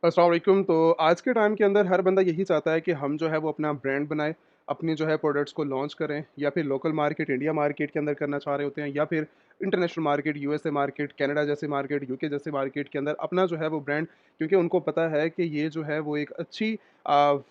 अस्सलाम वालेकुम। तो आज के टाइम के अंदर हर बंदा यही चाहता है कि हम जो है वो अपना ब्रांड बनाएँ, अपनी जो है प्रोडक्ट्स को लॉन्च करें या फिर लोकल मार्केट, इंडिया मार्केट के अंदर करना चाह रहे होते हैं या फिर international market, USA market, Canada जैसे मार्केट, यूके जैसे मार्केट के अंदर अपना जो है वो ब्रांड, क्योंकि उनको पता है कि ये जो है वो एक अच्छी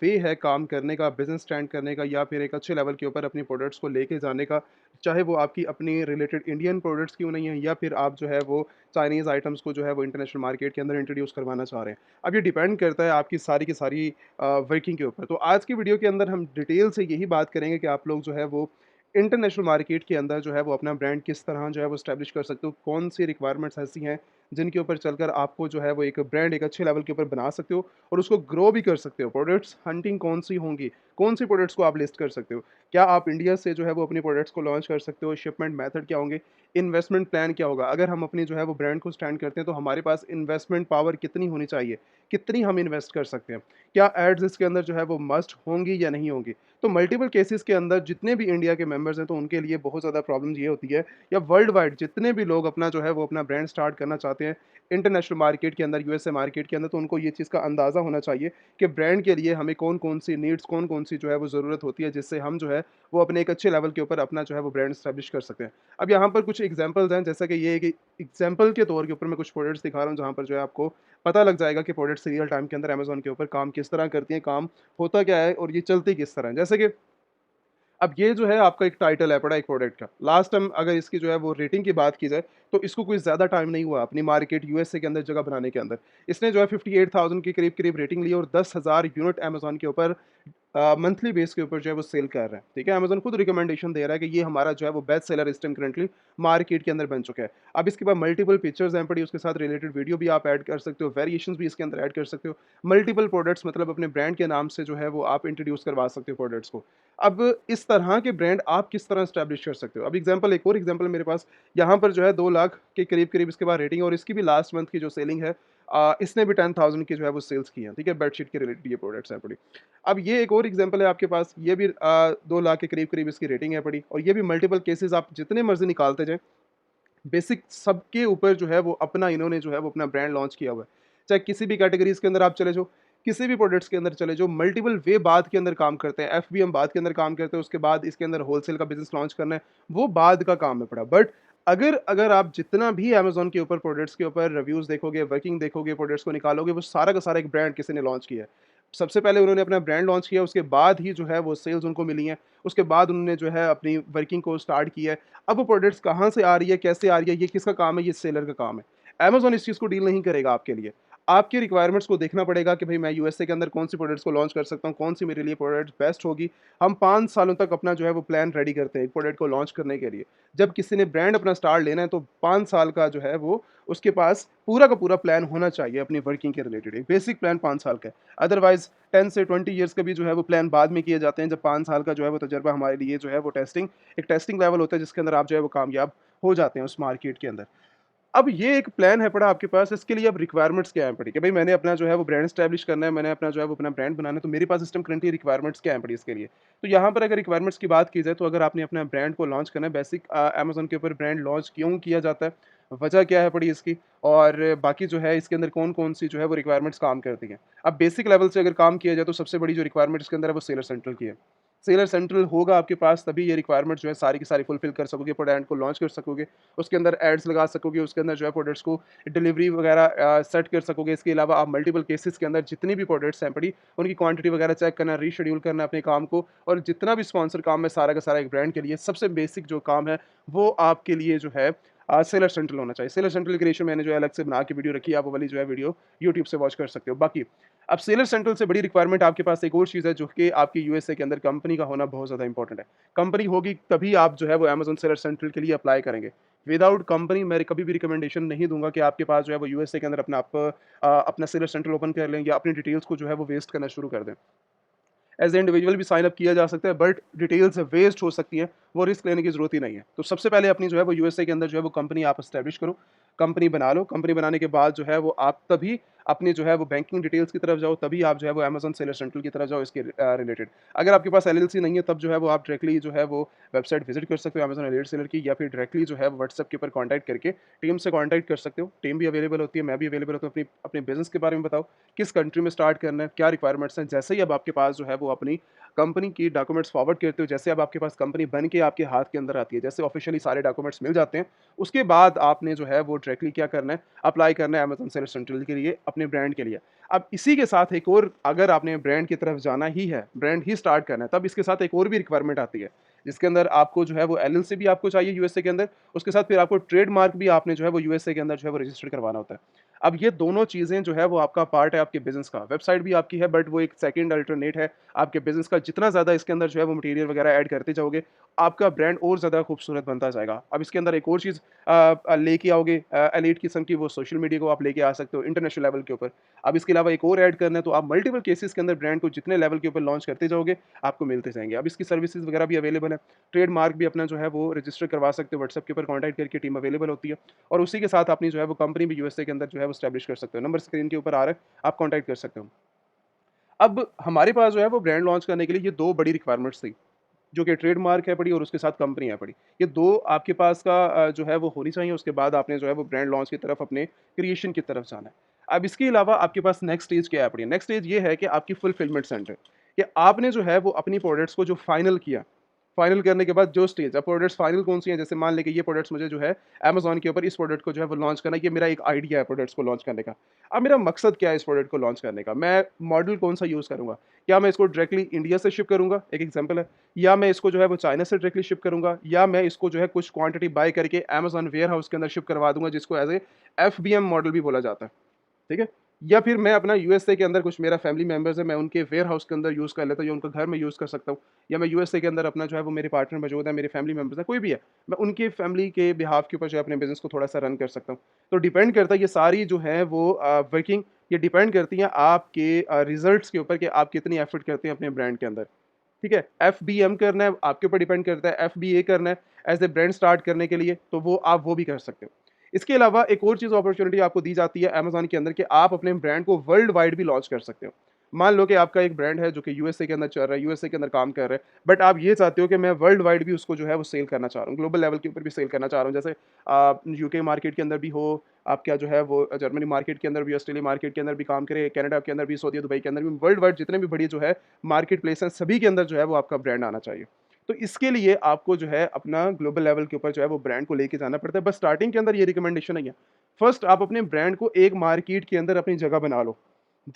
वे है काम करने का, बिज़नेस स्टैंड करने का या फिर एक अच्छे लेवल के ऊपर अपनी प्रोडक्ट्स को लेके जाने का। चाहे वो आपकी अपनी रिलेटेड इंडियन प्रोडक्ट्स क्यों नहीं है या फिर आप जो है वो चाइनीज़ आइटम्स को जो है वो इंटरनेशनल मार्केट के अंदर इंट्रोड्यूस करवाना चाह रहे हैं। अब ये डिपेंड करता है आपकी सारी की सारी वर्किंग के ऊपर। तो आज की वीडियो के अंदर हम डिटेल से यही बात करेंगे कि आप लोग जो है वो इंटरनेशनल मार्केट के अंदर जो है वो अपना ब्रांड किस तरह जो है वो एस्टैब्लिश कर सकते हो। कौन सी रिक्वायरमेंट्स ऐसी हैं जिनके ऊपर चलकर आपको जो है वो एक ब्रांड एक अच्छे लेवल के ऊपर बना सकते हो और उसको ग्रो भी कर सकते हो। प्रोडक्ट्स हंटिंग कौन सी होंगी, कौन सी प्रोडक्ट्स को आप लिस्ट कर सकते हो, क्या आप इंडिया से जो है वो अपनी प्रोडक्ट्स को लॉन्च कर सकते हो, शिपमेंट मेथड क्या होंगे, इन्वेस्टमेंट प्लान क्या होगा। अगर हम अपनी जो है वो ब्रांड को स्टैंड करते हैं तो हमारे पास इन्वेस्टमेंट पावर कितनी होनी चाहिए, कितनी हम इन्वेस्ट कर सकते हैं, क्या एड्स इसके अंदर जो है वो मस्ट होंगी या नहीं होंगी। तो मल्टीपल केसेस के अंदर जितने भी इंडिया के मेंबर्स हैं तो उनके लिए बहुत ज़्यादा प्रॉब्लम ये होती है, या वर्ल्ड वाइड जितने भी लोग अपना जो है वो अपना ब्रांड स्टार्ट करना चाहते हैं इंटरनेशनल मार्केट के अंदर, यूएसए मार्केट के अंदर, तो उनको ये चीज़ का अंदाज़ा होना चाहिए कि ब्रांड के लिए हमें कौन कौन सी नीड्स, कौन कौन सी जो है वो ज़रूरत होती है जिससे हम जो है वो अपने एक अच्छे लेवल के ऊपर अपना जो है वो ब्रांड स्टैब्लिश कर सकते हैं। अब यहाँ पर कुछ एग्जांपल्स हैं, जैसा कि ये एक एग्जांपल के तौर के ऊपर मैं कुछ प्रोडक्ट्स दिखा रहा हूँ जहाँ पर जो है आपको पता लग जाएगा कि प्रोडक्ट्स रियल टाइम के अंदर अमेज़न के ऊपर काम किस तरह करती हैं, काम होता क्या है और ये चलती किस तरह है। जैसे कि अब ये जो है आपका एक टाइटल है पड़ा एक प्रोडक्ट का। लास्ट टाइम अगर इसकी जो है वो रेटिंग की बात की जाए, तो इसको कोई ज़्यादा टाइम नहीं हुआ अपनी मार्केट यूएसए के अंदर जगह बनाने के अंदर। इसने जो है 58,000 के करीब-करीब रेटिंग ली और 10,000 यूनिट अमेज़न के ऊपर मंथली बेस के ऊपर जो है वो सेल कर रहे हैं, ठीक है? अमेज़न खुद रिकमेंडेशन दे रहा है कि ये हमारा जो है वो बेस्ट सेलर इस टाइम करंटली मार्केट के अंदर बन चुका है। अब इसके बाद मल्टीपल फीचर्स हैं पड़ी, उसके साथ रिलेटेड वीडियो भी आप ऐड कर सकते हो, वेरिएशंस भी इसके अंदर ऐड कर सकते हो। मल्टीपल प्रोडक्ट्स मतलब अपने ब्रांड के नाम से जो है वो आप इंट्रोड्यूस करवा सकते हो प्रोडक्ट्स को। अब इस तरह के ब्रांड आप किस तरह एस्टैब्लिश कर सकते हो? अब एग्ज़ाम्पल एक और एग्ज़ाम्पल मेरे पास यहाँ पर जो है 2 लाख के करीब-करीब इसके बाद रेटिंग है और इसकी भी लास्ट मंथ की जो सेलिंग है इसने भी 10,000 की जो है वो सेल्स की हैं, ठीक है? बेडशीट के रिलेटेड ये प्रोडक्ट्स हैं पड़ी। अब ये एक और एग्ज़ाम्पल है आपके पास, ये भी 2 लाख के करीब-करीब इसकी रेटिंग है पड़ी और ये भी मल्टीपल केसेज़ आप जितने मर्ज़ी निकालते जाएँ, बेसिक सबके ऊपर जो है वो अपना इन्होंने जो है वो अपना ब्रांड लॉन्च किया हुआ है। चाहे किसी भी कैटेगरीज़ के अंदर आप चले जाओ, किसी भी प्रोडक्ट्स के अंदर चले जाओ, मल्टीपल वे बाद के अंदर काम करते हैं। एफबीएम बाद के अंदर काम करते हैं, उसके बाद इसके अंदर होलसेल का बिज़नेस लॉन्च करना है, वो बाद का काम है पड़ा। बट अगर अगर आप जितना भी अमेज़न के ऊपर प्रोडक्ट्स के ऊपर रिव्यूज़ देखोगे, वर्किंग देखोगे, प्रोडक्ट्स को निकालोगे, वो सारा का सारा एक ब्रांड किसी ने लॉन्च किया है। सबसे पहले उन्होंने अपना ब्रांड लॉन्च किया, उसके बाद ही जो है वो सेल्स उनको मिली हैं। उसके बाद उन्होंने जो है अपनी वर्किंग को स्टार्ट किया है। अब वो प्रोडक्ट्स कहाँ से आ रही है, कैसे आ रही है, ये किसका काम है, ये सेलर का काम है। अमेज़न इस चीज़ को डील नहीं करेगा आपके लिए। आपकी रिक्वायरमेंट्स को देखना पड़ेगा कि भई मैं यूएसए के अंदर कौन-सी प्रोडक्ट्स को लॉन्च कर सकता हूँ, कौन-सी मेरे लिए प्रोडक्ट्स बेस्ट होगी। हम 5 सालों तक अपना जो है वो प्लान रेडी करते हैं एक प्रोडक्ट को लॉन्च करने के लिए। जब किसी ने ब्रांड अपना स्टार्ट लेना है तो 5 साल का जो है वो उसके पास पूरा का पूरा प्लान होना चाहिए अपनी वर्किंग के रिलेटेड। एक बेसिक प्लान 5 साल का है। अदरवाइज़ 10 से 20 इयर्स का भी जो है वो प्लान बाद में किए जाते हैं, जब 5 साल का जो है वो तजुर्बा हमारे लिए जो है वो एक टेस्टिंग लेवल होता है जिसके अंदर आप जो है वो कामयाब हो जाते हैं उस मार्केट के अंदर। अब ये एक प्लान है पड़ा आपके पास, इसके लिए अब रिक्वायरमेंट्स क्या है पड़ी कि भाई मैंने अपना जो है वो ब्रांड एस्टैब्लिश करना है, मैंने अपना जो है वो अपना ब्रांड बनाना है, तो मेरे पास इस टाइम करंटली रिक्वायरमेंट्स क्या है पड़ी इसके लिए। तो यहाँ पर अगर रिक्वायरमेंट्स की बात की जाए तो अगर आपने अपना ब्रांड को लॉन्च करना है, बेसिक अमेज़न के ऊपर ब्रांड लॉन्च क्यों किया जाता है, वजह क्या है पड़ी इसकी, और बाकी जो है इसके अंदर कौन-कौन सी जो है वो रिक्वायरमेंट्स काम करती हैं। अब बेसिक लेवल से अगर काम किया जाए तो सबसे बड़ी जो रिक्वायरमेंट इसके अंदर है वो सेलर सेंट्रल की है। सेलर सेंट्रल होगा आपके पास तभी ये रिक्वायरमेंट जो है सारी की सारी फुलफिल कर सकोगे, ब्रांड को लॉन्च कर सकोगे, उसके अंदर एड्स लगा सकोगे, उसके अंदर जो है प्रोडक्ट्स को डिलीवरी वगैरह सेट कर सकोगे। इसके अलावा आप मल्टीपल केसेस के अंदर जितनी भी प्रोडक्ट्स हैं पड़ी, उनकी क्वांटिटी वगैरह चेक करना, रीशेड्यूल करना अपने काम को, और जितना भी स्पॉन्सर काम है सारा का सारा एक ब्रांड के लिए सबसे बेसिक जो काम है वो आपके लिए जो है सेलर सेंट्रल होना चाहिए। सेलर सेंट्रल की रेशियो मैंने जो है अलग से बना के वीडियो रखी है, आप वो वाली जो है वीडियो यूट्यूब से वॉच कर सकते हो। बाकी अब सेलर सेंट्रल से बड़ी रिक्वायरमेंट आपके पास एक और चीज़ है जो कि आपकी यूएसए के अंदर कंपनी का होना बहुत ज़्यादा इंपॉर्टेंट है। कंपनी होगी तभी आप जो है वो अमेज़न सेलर सेंट्रल के लिए अप्लाई करेंगे। विदाउट कंपनी मैं कभी भी रिकमेंडेशन नहीं दूँगा कि आपके पास जो है वो यूएसए के अंदर अपना सेलर सेंटर ओपन कर लें या अपनी डिटेल्स को जो है वो वेस्ट करना शुरू कर दें। एज़ ए इंडिविजुअल भी साइन अप किया जा सकता है, बट डिटेल्स वेस्ट हो सकती हैं, वो रिस्क लेने की ज़रूरत ही नहीं है। तो सबसे पहले अपनी जो है वो यूएसए के अंदर जो है वो कंपनी आप एस्टैब्लिश करो, कंपनी बना लो, कंपनी बनाने के बाद जो है वो आप तभी अपनी जो है वो बैंकिंग डिटेल्स की तरफ जाओ, तभी आप जो है वो अमेज़न सेलर सेंट्रल की तरफ जाओ इसके रिलेटेड। अगर आपके पास एलएलसी नहीं है तब जो है वो आप डायरेक्टली जो है वो वेबसाइट विज़िट कर सकते हो अमेज़न एलिट सेलर की, या फिर डायरेक्टली जो है व्हाट्सएप के ऊपर कॉन्टैक्ट करके टीम से कॉन्टैक्ट कर सकते हो। टीम भी अवेलेबल होती है, मैं भी अवेलेबल होता हूँ। अपनी अपने बिज़नेस के बारे में बताओ, किस कंट्री में स्टार्ट करना है, क्या रिक्वायरमेंट्स हैं। जैसे ही अब आपके पास जो है वो अपनी कंपनी की डॉक्यूमेंट्स फॉरवर्ड करते हो, जैसे अब आपके पास कंपनी बन के आपके हाथ के अंदर आती है, जैसे ऑफिशियली सारे डॉक्यूमेंट्स मिल जाते हैं, उसके बाद आपने जो है वो डायरेक्टली क्या करना है, अप्लाई करना है अमेज़न सेलर सेंट्रल के लिए, अपने ब्रांड के लिए। अब इसी के साथ एक और, अगर आपने ब्रांड की तरफ जाना ही है, ब्रांड ही स्टार्ट करना है, तब इसके साथ एक और भी रिक्वायरमेंट आती है, जिसके अंदर आपको जो है वो एलएलसी भी आपको चाहिए यूएसए के अंदर, उसके साथ फिर आपको ट्रेडमार्क भी आपने जो है वो यूएसए के अंदर जो है वो रजिस्टर करवाना होता है। अब ये दोनों चीज़ें जो है वो आपका पार्ट है आपके बिज़नेस का। वेबसाइट भी आपकी है, बट वो एक सेकंड अल्टरनेट है आपके बिज़नेस का। जितना ज़्यादा इसके अंदर जो है वो मटेरियल वगैरह ऐड करते जाओगे, आपका ब्रांड और ज़्यादा खूबसूरत बनता जाएगा। अब इसके अंदर एक और चीज़ लेके आओगे, एलीट किस्म की, वो सोशल मीडिया को आप लेके आ सकते हो इंटरनेशनल लेवल के ऊपर। अब इसके अलावा एक और ऐड करना है तो आप मल्टीपल केसेस के अंदर ब्रांड को जितने लेवल के ऊपर लॉन्च करते जाओगे, आपको मिलते जाएँगे। अब इसकी सर्विसेज़ वगैरह भी अवेलेबल है। ट्रेडमार्क भी अपना जो है वो रजिस्टर करवा सकते हो, व्हाट्सएप के ऊपर कॉन्टैक्ट करके टीम अवेलेबल होती है, और उसी के साथ अपनी जो है वो कंपनी भी यूएसए के अंदर जो है वो एस्टैब्लिश कर सकते हो। नंबर स्क्रीन के ऊपर आ रहा है, आप कॉन्टैक्ट कर सकते हो। अब हमारे पास जो है वो ब्रांड लॉन्च करने के लिए ये 2 बड़ी रिक्वायरमेंट्स थी, जो कि ट्रेडमार्क है पड़ी और उसके साथ कंपनी है पड़ी। ये 2 आपके पास का जो है वो होनी चाहिए, उसके बाद आपने जो है वो ब्रांड लॉन्च की तरफ, अपने क्रिएशन की तरफ जाना है। अब इसके अलावा आपके पास नेक्स्ट स्टेज क्या है पड़ी? नेक्स्ट स्टेज ये है कि आपकी फुलफिलमेंट सेंटर, कि आपने जो है वो अपनी प्रोडक्ट्स को जो फाइनल किया, फाइनल करने के बाद जो स्टेज, अब प्रोडक्ट्स फाइनल कौन-सी हैं? जैसे मान लें कि ये प्रोडक्ट्स मुझे जो है अमेज़न के ऊपर इस प्रोडक्ट को जो है वो लॉन्च करना है, ये मेरा एक आइडिया है प्रोडक्ट्स को लॉन्च करने का। अब मेरा मकसद क्या है इस प्रोडक्ट को लॉन्च करने का? मैं मॉडल कौन-सा यूज़ करूँगा? क्या मैं इसको डायरेक्टली इंडिया से शिप करूँगा? एक एग्ज़ाम्पल है। या मैं इसको जो है वो चाइना से डायरेक्टली शिप करूँगा, या मैं इसको जो है कुछ क्वांटिटी बाय करके अमेज़न वेयरहाउस के अंदर शिप करवा दूँगा, जिसको एज़ ए एफबीएम मॉडल भी बोला जाता है। ठीक है? या फिर मैं अपना यूएसए के अंदर, कुछ मेरा फैमिली मेंबर्स है, मैं उनके वेयरहाउस के अंदर यूज़ कर लेता हूँ, या उनका घर में यूज़ कर सकता हूँ। या मैं यूएसए के अंदर अपना जो है वो, मेरे पार्टनर मौजूद है, मेरे फैमिली मेंबर्स हैं, कोई भी है, मैं उनके फैमिली के बिहाफ़ के ऊपर जो है अपने बिज़नेस को थोड़ा-सा रन कर सकता हूँ। तो डिपेंड करता है ये सारी जो है वो वर्किंग, ये डिपेंड करती हैं आपके रिज़ल्ट्स के ऊपर, कि आप कितनी एफ़र्ट करते हैं अपने ब्रांड के अंदर। ठीक है? एफबीएम करना है, आपके ऊपर डिपेंड करता है। एफबीए करना है एज़ ए ब्रांड स्टार्ट करने के लिए, तो वो आप वो भी कर सकते हो। इसके अलावा एक और चीज़, अपॉर्च्युनिटी आपको दी जाती है अमेज़न के अंदर, कि आप अपने ब्रांड को वर्ल्ड वाइड भी लॉन्च कर सकते हो। मान लो कि आपका एक ब्रांड है जो कि यूएसए के अंदर चल रहा है, यूएसए के अंदर काम कर रहा है, बट आप ये चाहते हो कि मैं वर्ल्ड वाइड भी उसको जो है वो सेल करना चाह रहा हूँ, ग्लोबल लेवल के ऊपर भी सेल करना चाह रहा हूँ। जैसे यूके मार्केट के अंदर भी हो, आप क्या जो है वो जर्मनी मार्केट के अंदर भी, ऑस्ट्रेलिया मार्केट के अंदर भी काम करें, कनाडा के अंदर भी, सऊदी दुबई के अंदर भी, वर्ल्ड वाइड जितने भी बड़ी जो है मार्केट प्लेस हैं, सभी के अंदर जो है वो आपका ब्रांड आना चाहिए। तो इसके लिए आपको जो है अपना ग्लोबल लेवल के ऊपर जो है वो ब्रांड को लेके जाना पड़ता है। बस स्टार्टिंग के अंदर ये रिकमेंडेशन नहीं है। फर्स्ट आप अपने ब्रांड को एक मार्केट के अंदर अपनी जगह बना लो।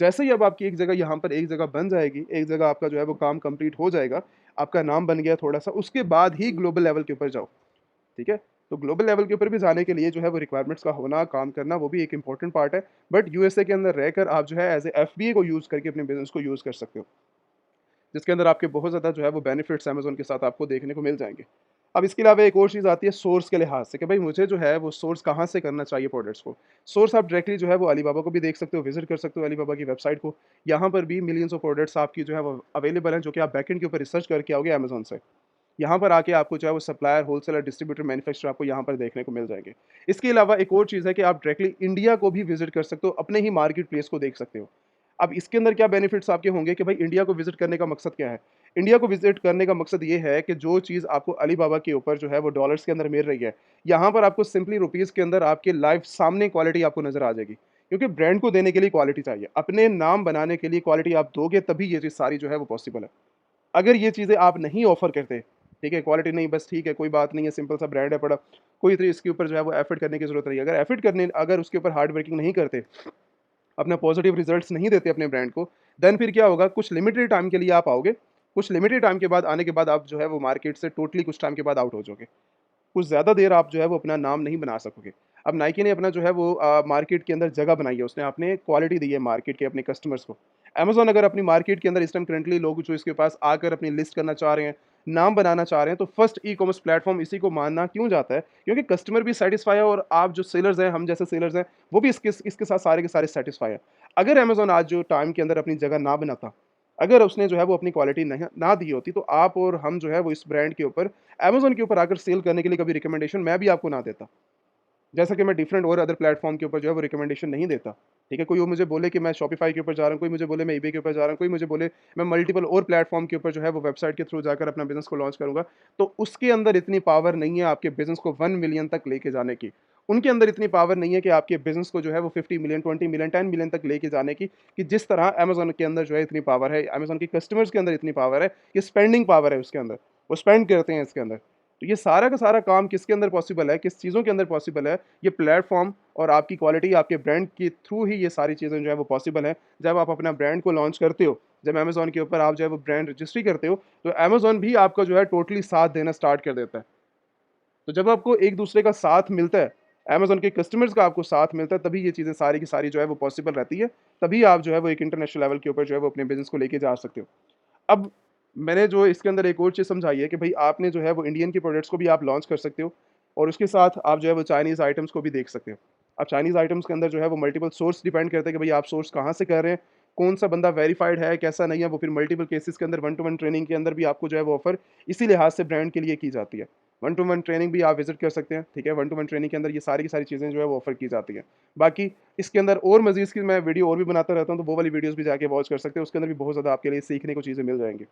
जैसे ही अब आपकी एक जगह यहाँ पर एक जगह बन जाएगी, एक जगह आपका जो है वो काम कंप्लीट हो जाएगा, आपका नाम बन गया थोड़ा-सा, उसके बाद ही ग्लोबल लेवल के ऊपर जाओ। ठीक है? तो ग्लोबल लेवल के ऊपर भी जाने के लिए जो है वो रिक्वायरमेंट्स का होना, काम करना, वो भी एक इम्पोर्टेंट पार्ट है। बट यूएसए के अंदर रहकर आप जो है एज़ ए एफबीए को यूज़ करके अपने बिज़नेस को यूज़ कर सकते हो। जिसके अंदर आपके बहुत ज़्यादा जो है वो बेनिफिट्स अमेज़न के साथ आपको देखने को मिल जाएँगे। अब इसके अलावा एक और चीज़ आती है सोर्स के लिहाज़ से, कि भाई मुझे जो है वो सोर्स कहाँ से करना चाहिए प्रोडक्ट्स को। सोर्स आप डायरेक्टली जो है वो अलीबाबा को भी देख सकते हो, विज़िट कर सकते हो अलीबाबा की वेबसाइट को। यहाँ पर भी मिलियंस ऑफ प्रोडक्ट्स आपकी जो है वो अवेलेबल हैं, जो कि आप बैकएंड के ऊपर रिसर्च करके आओगे अमेज़न से। यहाँ पर आके आपको जो है वो सप्लायर, होलसेलर, डिस्ट्रीब्यूटर, मैन्युफैक्चरर आपको यहाँ पर देखने को मिल जाएँगे। इसके अलावा एक और चीज़ है कि आप डायरेक्टली इंडिया को भी विज़िट कर सकते हो, अपने ही मार्केट प्लेस को देख सकते हो। अब इसके अंदर क्या बेनिफिट्स आपके होंगे, कि भाई इंडिया को विज़िट करने का मकसद क्या है? इंडिया को विज़िट करने का मकसद ये है कि जो चीज़ आपको अलीबाबा के ऊपर जो है वो डॉलर्स के अंदर मिल रही है, यहाँ पर आपको सिंपली रुपीज़ के अंदर आपके लाइव सामने क्वालिटी आपको नज़र आ जाएगी। क्योंकि ब्रांड को देने के लिए क्वालिटी चाहिए। अपने नाम बनाने के लिए क्वालिटी आप दोगे, तभी ये चीज़ सारी जो है वो पॉसिबल है। अगर ये चीज़ें आप नहीं ऑफ़र करते, ठीक है, क्वालिटी नहीं, बस ठीक है, कोई बात नहीं है, सिंपल सा ब्रांड है पड़ा, कोई तो इसके ऊपर जो है वो एफ़र्ट करने की ज़रूरत नहीं है। अगर उसके ऊपर हार्ड वर्किंग नहीं करते, अपना पॉजिटिव रिजल्ट्स नहीं देते अपने ब्रांड को, देन फिर क्या होगा, कुछ लिमिटेड टाइम के लिए आप आओगे, कुछ लिमिटेड टाइम के बाद आने के बाद आप जो है वो मार्केट से टोटली कुछ टाइम के बाद आउट हो जाओगे। कुछ ज़्यादा देर आप जो है वो अपना नाम नहीं बना सकोगे। अब नाइकी ने अपना जो है वो मार्केट के अंदर जगह बनाई है, उसने अपने क्वालिटी दी है मार्केट के अपने कस्टमर्स को। अमेज़न अगर अपनी मार्केट के अंदर इस टाइम करंटली लोग जो इसके पास आकर अपनी लिस्ट करना चाह रहे हैं, नाम बनाना चाह रहे हैं, तो फर्स्ट ई-कॉमर्स प्लेटफ़ॉर्म इसी को मानना क्यों जाता है? क्योंकि कस्टमर भी सैटिस्फाई है, और आप जो सेलर्स हैं, हम जैसे सेलर्स हैं, वो भी इसके साथ सारे के सारे सैटिस्फाई हैं। अगर अमेज़न आज जो टाइम के अंदर अपनी जगह ना बनाता, अगर उसने जो है वो अपनी क्वालिटी नहीं ना दी होती, तो आप और हम जो है वो इस ब्रांड के ऊपर, अमेज़न के ऊपर आकर सेल करने के लिए कभी रिकमेंडेशन मैं भी आपको ना देता। जैसा कि मैं डिफरेंट और अदर प्लेटफ़ॉर्म के ऊपर जो है वो रिकमेंडेशन नहीं देता, ठीक है? कोई वो मुझे बोले कि मैं शॉपिफ़ाई के ऊपर जा रहा हूँ, कोई मुझे बोले मैं ईबे के ऊपर जा रहा हूँ, कोई मुझे बोले मैं मल्टीपल और प्लेटफ़ॉर्म के ऊपर जो है वो वेबसाइट के थ्रू जाकर अपना बिज़नेस को लॉन्च करूँगा, तो उसके अंदर इतनी पावर नहीं है आपके बिज़नेस को 1 मिलियन तक लेके जाने की। उनके अंदर इतनी पावर नहीं है कि आपके बिज़नेस को जो है वो 50 मिलियन, 20 मिलियन, 10 मिलियन तक लेके जाने की, कि जिस तरह अमेज़न के अंदर जो है इतनी पावर है, अमेज़न के कस्टमर्स के अंदर इतनी पावर है, कि स्पेंडिंग पावर है उसके अंदर, वो स्पेंड करते हैं इसके अंदर। तो ये सारा का सारा काम किसके अंदर पॉसिबल है, किस चीज़ों के अंदर पॉसिबल है? ये प्लेटफ़ॉर्म और आपकी क्वालिटी, आपके ब्रांड के थ्रू ही ये सारी चीज़ें जो है वो पॉसिबल हैं। जब आप अपना ब्रांड को लॉन्च करते हो, जब अमेज़न के ऊपर आप जो है वो ब्रांड रजिस्ट्री करते हो, तो अमेज़न भी आपका जो है टोटली साथ देना स्टार्ट कर देता है। तो जब आपको एक-दूसरे का साथ मिलता है, अमेज़न के कस्टमर्स का आपको साथ मिलता है, तभी ये चीज़ें सारी की सारी जो है वो पॉसिबल रहती है। तभी आप जो है वो एक इंटरनेशनल लेवल के ऊपर जो है वो अपने बिज़नेस को लेके जा सकते हो। अब मैंने जो इसके अंदर एक और चीज़ समझाई है कि भई आपने जो है वो इंडियन के प्रोडक्ट्स को भी आप लॉन्च कर सकते हो और उसके साथ आप जो है वो चाइनीज़ आइटम्स को भी देख सकते हो। अब चाइनीज़ आइटम्स के अंदर जो है वो मल्टीपल सोर्स डिपेंड करते हैं कि भई आप सोर्स कहाँ से कर रहे हैं, कौन-सा बंदा वेरिफाइड है, कैसा नहीं है, वो फिर मल्टीपल केसेज़ के अंदर वन टू वन ट्रेनिंग के अंदर भी आपको जो है वो ऑफ़र इसी लिहाज़ से ब्रांड के लिए की जाती है। वन टू वन ट्रेनिंग भी आप विज़िट कर सकते हैं, ठीक है? वन टू वन ट्रेनिंग के अंदर ये सारी की सारी चीज़ें जो है वो ऑफ़र की जाती हैं। बाकी इसके अंदर और मज़ीद की मैं वीडियो और भी बनाता रहता हूँ, तो वो वाली वीडियोज़ भी जाके वॉच कर सकते हैं, उसके अंदर भी बहुत ज़्यादा आपके लिए सीखने को चीज़ें मिल जाएँगी।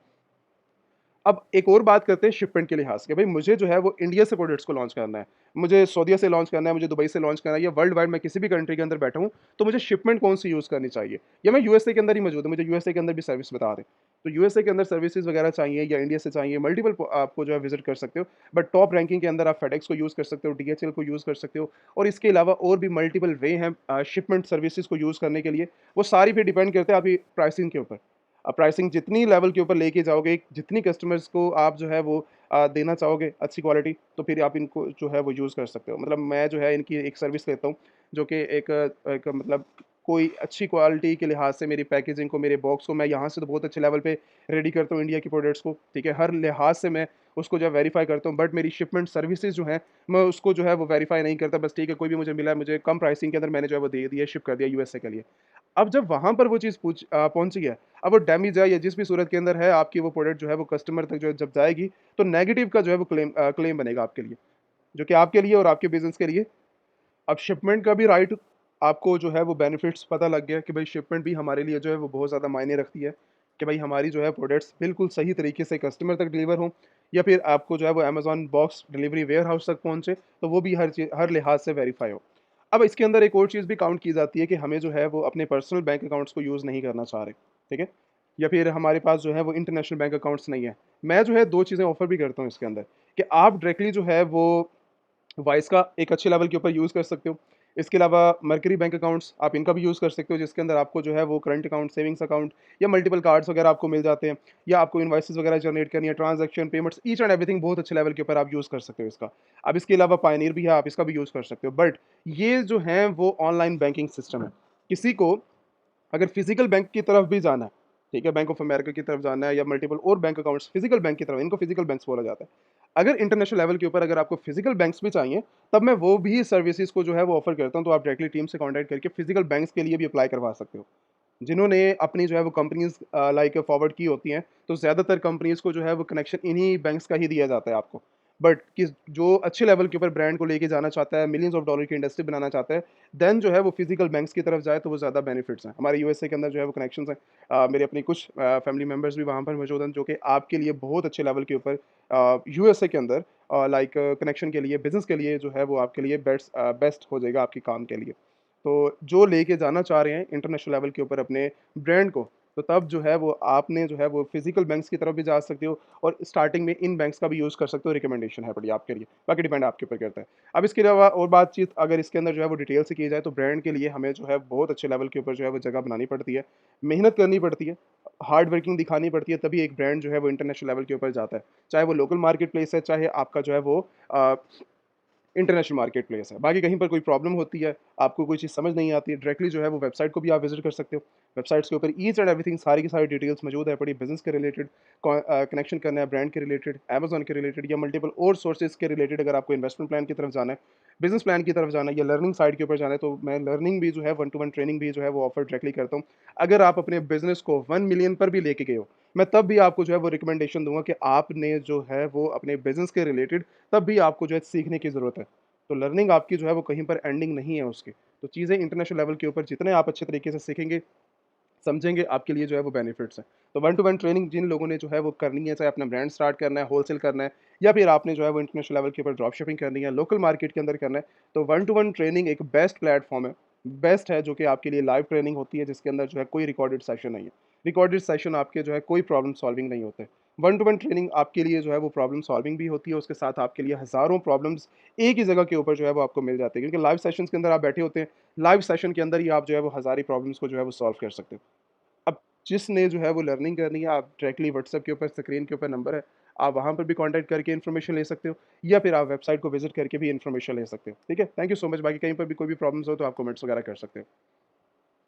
अब एक और बात करते हैं शिपमेंट के लिहाज़ से, भई मुझे जो है वो इंडिया से प्रोडक्ट्स को लॉन्च करना है। मुझे सऊदीया से लॉन्च करना है, मुझे दुबई से लॉन्च करना है या वर्ल्ड वाइड मैं किसी भी कंट्री के अंदर बैठा हूँ, तो मुझे शिपमेंट कौन-सी यूज़ करनी चाहिए? या मैं यूएसए के अंदर ही मौजूद हूँ, मुझे यूएसए के अंदर भी सर्विस बता दें। तो यूएसए के अंदर सर्विसेज़ वगैरह चाहिए या इंडिया से चाहिए, मल्टीपल प आपको जो है विज़िट कर सकते हो। बट टॉप रैंकिंग के अंदर आप फेडेक्स को यूज़ कर सकते हो, डीएचएल को यूज़ कर सकते हो और इसके अलावा और भी मल्टीपल वे हैं शिपमेंट सर्विसेज़ को यूज़ करने के लिए। वो सारी फिर डिपेंड करते हैं आपकी प्राइसिंग के ऊपर। प्राइसिंग जितनी लेवल के ऊपर लेके जाओगे, जितनी कस्टमर्स को आप जो है वो देना चाहोगे अच्छी क्वालिटी, तो फिर आप इनको जो है वो यूज़ कर सकते हो। मतलब मैं जो है इनकी एक सर्विस लेता हूँ, जो कि एक मतलब कोई अच्छी क्वालिटी के लिहाज से मेरी पैकेजिंग को, मेरे बॉक्स को मैं यहाँ से तो बहुत अच्छे लेवल पे रेडी करता हूँ इंडिया की प्रोडक्ट्स को, ठीक है? हर लिहाज से मैं उसको जो है वेरीफ़ाई करता हूँ, बट मेरी शिपमेंट सर्विसेज़ जो हैं, मैं उसको जो है वो वेरीफ़ाई नहीं करता। बस ठीक है, कोई भी मुझे मिला है, मुझे कम प्राइसिंग के अंदर मैंने जो है वो दे दिया, शिप कर दिया यूएसए के लिए। अब जब वहाँ पर वो चीज़ पहुँची है, अब वो डैमेज है या जिस भी सूरत के अंदर है, आपकी वो प्रोडक्ट जो है वो कस्टमर तक जो है जब जाएगी, तो नेगेटिव का जो है वो क्लेम बनेगा आपके लिए, जो कि आपके लिए और आपके बिज़नेस के लिए। अब शिपमेंट का भी राइट आपको जो है वो बेनिफिट्स पता लग गया कि भाई शिपमेंट भी हमारे लिए जो है वो बहुत ज़्यादा मायने रखती है, कि भाई हमारी जो है प्रोडक्ट्स बिल्कुल सही तरीके से कस्टमर तक डिलीवर हों या फिर आपको जो है वो अमेज़न बॉक्स डिलीवरी वेयरहाउस तक पहुँचे, तो वो भी हर लिहाज से वेरीफ़ाई हो। अब इसके अंदर एक और चीज़ भी काउंट की जाती है कि हमें जो है वो अपने पर्सनल बैंक अकाउंट्स को यूज़ नहीं करना चाह रहे, ठीक है? या फिर हमारे पास जो है वो इंटरनेशनल बैंक अकाउंट्स नहीं है। मैं जो है 2 चीज़ें ऑफ़र भी करता हूँ इसके अंदर, कि आप डायरेक्टली जो है वो वॉइस का एक अच्छे लेवल के ऊपर यूज़ कर सकते हो। इसके अलावा मर्करी बैंक अकाउंट्स आप इनका भी यूज़ कर सकते हो, जिसके अंदर आपको जो है वो करंट अकाउंट, सेविंग्स अकाउंट या मल्टीपल कार्ड्स वगैरह आपको मिल जाते हैं, या आपको इनवॉइसेज़ वगैरह जनरेट करनी है, transaction, payments, each and everything बहुत अच्छे लेवल के ऊपर आप यूज़ कर सकते हो इसका। अब इसके अलावा पायनियर भी है, आप इसका भी यूज़ कर सकते हो। बट ये जो हैं वो ऑनलाइन बैंकिंग सिस्टम है। किसी को अगर फिजिकल बैंक की तरफ भी जाना है, ठीक है, बैंक ऑफ अमेरिका की तरफ जाना है या मल्टीपल और बैंक अकाउंट्स फिजिकल बैंक की तरफ, इनको फिजिकल बैंक्स बोला जाता है। अगर इंटरनेशनल लेवल के ऊपर अगर आपको फिजिकल बैंक्स भी चाहिए, तब मैं वो भी सर्विसेज को जो है वो ऑफर करता हूँ, तो आप डायरेक्टली टीम से कॉन्टैक्ट करके फिजिकल बैंक्स के लिए भी अप्लाई करवा सकते हो, जिन्होंने अपनी जो है वो कंपनीज लाइक फॉरवर्ड की होती हैं, तो ज़्यादातर कंपनीज को जो है वो कनेक्शन इन्हीं बैंक्स का ही दिया जाता है आपको। बट किस जो अच्छे लेवल के ऊपर ब्रांड को लेके जाना चाहता है, मिलियंस ऑफ डॉलर की इंडस्ट्री बनाना चाहता है, देन जो है वो फिजिकल बैंक्स की तरफ जाए, तो वो ज़्यादा बेनिफिट्स हैं। हमारे यूएसए के अंदर जो है वो कनेक्शंस हैं। मेरे अपनी कुछ फैमिली मेंबर्स भी वहाँ पर मौजूद हैं, जो कि आपके लिए बहुत अच्छे लेवल के ऊपर यूएसए के अंदर लाइक कनेक्शन के लिए, बिज़नेस के लिए जो है वो आपके लिए बेस्ट हो जाएगा आपके काम के लिए। तो जो लेके जाना चाह रहे हैं इंटरनेशनल लेवल के ऊपर अपने ब्रांड को, तो तब जो है वो आपने जो है वो फिजिकल बैंक्स की तरफ भी जा सकते हो और स्टार्टिंग में इन बैंक्स का भी यूज़ कर सकते हो, रिकमेंडेशन है बढ़िया आपके लिए, बाकी डिपेंड आपके ऊपर करता है। अब इसके अलावा और बातचीत अगर इसके अंदर जो है वो डिटेल से की जाए, तो ब्रांड के लिए हमें जो है बहुत अच्छे लेवल के ऊपर जो है वो जगह बनानी पड़ती है, मेहनत करनी पड़ती है, हार्ड वर्किंग दिखानी पड़ती है, तभी एक ब्रांड जो है वो इंटरनेशनल लेवल के ऊपर जाता है। चाहे वो लोकल मार्केट प्लेस है, चाहे आपका जो है वो अ, इंटरनेशनल मार्केट प्लेस है। बाकी कहीं पर कोई प्रॉब्लम होती है, आपको कोई चीज़ समझ नहीं आती है, डायरेक्टली जो है वो वेबसाइट को भी आप विज़िट कर सकते हो। वेबसाइट्स के ऊपर ईच एंड एवरीथिंग सारी की सारी डिटेल्स मौजूद है पड़ी, बिज़नेस के रिलेटेड, कनेक्शन करना है ब्रांड के रिलेटेड, अमेज़न के रिलेटेड या मल्टीपल और सोर्सेज़ के रिलेटेड, अगर आपको इन्वेस्टमेंट प्लान की तरफ जाना है, बिज़नेस प्लान की तरफ जाना है या लर्निंग साइड के ऊपर जाना है, तो मैं लर्निंग भी जो है वन टू वन ट्रेनिंग भी जो है वो ऑफ़र डायरेक्टली करता हूँ। अगर आप अपने बिज़नेस को 1 मिलियन पर भी लेके गए हो, मैं तब भी आपको जो है वो रिकमेंडेशन दूँगा कि आपने जो है वो अपने बिज़नेस के रिलेटेड तब भी आपको जो है सीखने की ज़रूरत है। तो लर्निंग आपकी जो है वो कहीं पर एंडिंग नहीं है उसकी। तो चीज़ें इंटरनेशनल लेवल के ऊपर जितने आप अच्छे तरीके से सीखेंगे, समझेंगे, आपके लिए जो है वो बेनिफिट्स हैं। तो वन टू वन ट्रेनिंग जिन लोगों ने जो है वो करनी है, चाहे अपना ब्रांड स्टार्ट करना है, होलसेल करना है या फिर आपने जो है वो इंटरनेशनल लेवल के ऊपर ड्रॉप शिपिंग करनी है, लोकल मार्केट के अंदर करना है, तो वन टू वन ट्रेनिंग एक बेस्ट प्लेटफ़ॉर्म है। बेस्ट है जो कि आपके लिए लाइव ट्रेनिंग होती है जिसके अंदर जो है कोई रिकॉर्डेड सेशन नहीं है। रिकॉर्डेड सेशन आपके जो है कोई प्रॉब्लम सॉल्विंग नहीं होते। वन टू वन ट्रेनिंग आपके लिए जो है वो प्रॉब्लम सॉल्विंग भी होती है, उसके साथ आपके लिए हज़ारों प्रॉब्लम्स एक ही जगह के ऊपर जो है वो आपको मिल जाती है, क्योंकि लाइव सेशंस के अंदर आप बैठे होते हैं, लाइव सेशन के अंदर ही आप जो है वो हज़ारी प्रॉब्लम्स को जो है वो सॉल्व कर सकते हो। अब जिसने जो है वो लर्निंग करनी है, आप डायरेक्टली व्हाट्सएप के ऊपर स्क्रीन के ऊपर नंबर है, आप वहाँ पर भी कॉन्टैक्ट करके इन्फॉर्मेशन ले सकते हो या फिर आप वेबसाइट को विज़िट करके भी इन्फॉर्मेशन ले सकते हो। ठीक है? Thank you so much. बाकी कहीं पर भी कोई भी प्रॉब्लम्स हो तो आप कमेंट्स वगैरह कर सकते हो।